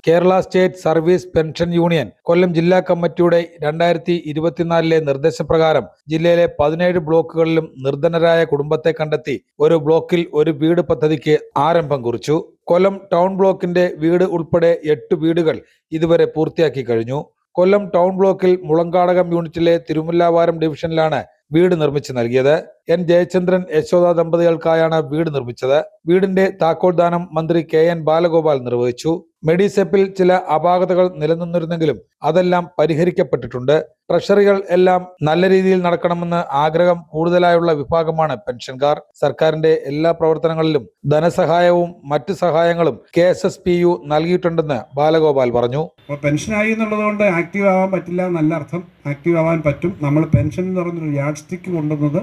Kerala state service pension union Kollam ജില്ലാ കമ്മിറ്റിയുടെ 2024 നിർദ്ദേശപ്രകാരം ജില്ലയിലെ 17 ബ്ലോക്കുകളിലും നിർധനരായ കുടുംബത്തെ കണ്ടെത്തി ഒരു ബ്ലോക്കിൽ ഒരു വീട് പദ്ധതിക്ക് ആരംഭം കുറിച്ചു. കൊല്ലം ടൗൺ ബ്ലോക്കിന്റെ വീട് ഉൾപ്പെടെ 8 വീടുകൾ ഇതുവരെ പൂർത്തിയാക്കി കഴിഞ്ഞു. കൊല്ലം ടൗൺ ബ്ലോക്കിൽ മുളങ്കാടകം യൂണിറ്റിലെ തിരുമുല്ലാവാരം ഡിവിഷനിലാണ് വീട് നിർമ്മിച്ചു നൽകിയത്. എൻ ജയചന്ദ്രൻ യശോദ ദമ്പതികൾക്കായാണ് വീട് നിർമ്മിച്ചത്. വീടിന്റെ താക്കോൽദാനം മന്ത്രി KN ബാലഗോപാൽ നിർവഹിച്ചു. മെഡിസെപ്പിൽ ചില അപാകതകൾ നിലനിന്നിരുന്നെങ്കിലും അതെല്ലാം പരിഹരിക്കപ്പെട്ടിട്ടുണ്ട്. ട്രഷറികൾ എല്ലാം നല്ല രീതിയിൽ നടക്കണമെന്ന് ആഗ്രഹം കൂടുതലായുള്ള വിഭാഗമാണ് പെൻഷൻകാർ. സർക്കാരിന്റെ എല്ലാ പ്രവർത്തനങ്ങളിലും ധനസഹായവും മറ്റ് സഹായങ്ങളും KSSPU നൽകിയിട്ടുണ്ടെന്ന് ബാലഗോപാൽ പറഞ്ഞു. പെൻഷനായി എന്നുള്ളതുകൊണ്ട് ആക്റ്റീവ് ആവാൻ പറ്റില്ല എന്നല്ല അർത്ഥം. ആക്റ്റീവ് ആവാൻ പറ്റും. നമ്മൾ പെൻഷൻ എന്ന് പറഞ്ഞൊരു യാഡ് സ്റ്റിക്ക് കൊണ്ടുവന്നത്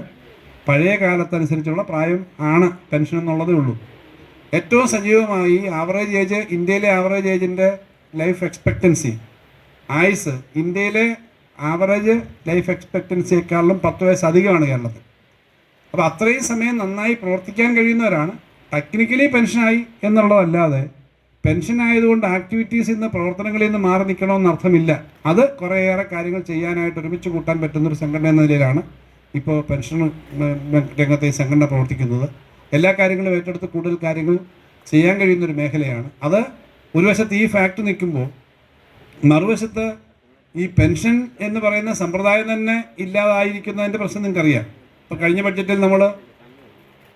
പഴയ കാലത്തനുസരിച്ചുള്ള പ്രായം ആണ് പെൻഷൻ എന്നുള്ളതേ ഉള്ളൂ. ഏറ്റവും സജീവമായി ആവറേജ് ഏജ്, ഇന്ത്യയിലെ ആവറേജ് ഏജിൻ്റെ ലൈഫ് എക്സ്പെക്റ്റൻസി, ആയുസ് ഇന്ത്യയിലെ ആവറേജ് ലൈഫ് എക്സ്പെക്റ്റൻസിയേക്കാളും 10 വയസ്സ് അധികമാണ് കേരളത്തിൽ. അപ്പോൾ അത്രയും സമയം നന്നായി പ്രവർത്തിക്കാൻ കഴിയുന്നവരാണ്. ടെക്നിക്കലി പെൻഷനായി എന്നുള്ളതല്ലാതെ പെൻഷൻ ആയതുകൊണ്ട് ആക്ടിവിറ്റീസിൽ നിന്ന്, പ്രവർത്തനങ്ങളിൽ നിന്ന് മാറി നിൽക്കണമെന്ന് അർത്ഥമില്ല. അത് കുറേയേറെ കാര്യങ്ങൾ ചെയ്യാനായിട്ട് ഒരുമിച്ച് കൂട്ടാൻ പറ്റുന്നൊരു സംഘടന എന്ന നിലയിലാണ് ഇപ്പോൾ പെൻഷൻ രംഗത്തെ ഈ സംഘടന പ്രവർത്തിക്കുന്നത്. എല്ലാ കാര്യങ്ങളും ഏറ്റെടുത്ത് കൂടുതൽ കാര്യങ്ങൾ ചെയ്യാൻ കഴിയുന്നൊരു മേഖലയാണ് അത്. ഒരു വശത്ത് ഈ ഫാക്ട് നിൽക്കുമ്പോൾ മറുവശത്ത് ഈ പെൻഷൻ എന്ന് പറയുന്ന സമ്പ്രദായം തന്നെ ഇല്ലാതായിരിക്കുന്നതിൻ്റെ പ്രശ്നം നിങ്ങൾക്കറിയാം. ഇപ്പോൾ കഴിഞ്ഞ ബഡ്ജറ്റിൽ നമ്മൾ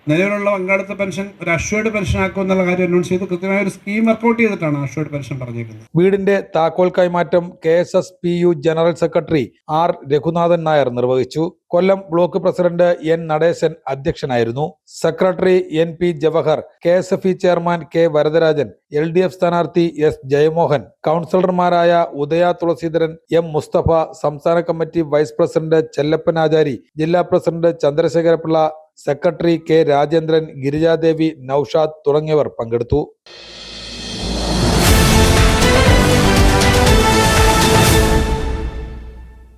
നിലവിലുള്ള പങ്കാളിത്ത പെൻഷൻ ഒരു അഷ്വേർഡ് പെൻഷൻ ആക്കും എന്നുള്ള കാര്യം അനൗൺസ് ചെയ്ത് കൃത്യമായ ഒരു സ്കീം വർക്കൗട്ട് ചെയ്തിട്ടാണ് അഷ്വേർഡ് പെൻഷൻ പറഞ്ഞിരിക്കുന്നത്. വീടിന്റെ താക്കോൽ കൈമാറ്റം KSSPU general secretary R Raghunathan Nair നിർവഹിച്ചു. Kollam block president N Nadesan അധ്യക്ഷനായിരുന്നു. Secretary NP Jawahar, KSFE chairman K Varadarajan, LDF സ്ഥാനാർത്ഥി S ജയമോഹൻ, കൗൺസിലർമാരായ ഉദയ തുളസീധരൻ, M മുസ്തഫ, സംസ്ഥാന committee vice president Chellappan Achari, ജില്ലാ president Chandrasekharapillai, secretary K Rajendran, Girijadevi, Noushad തുടങ്ങിയവർ പങ്കെടുത്തു.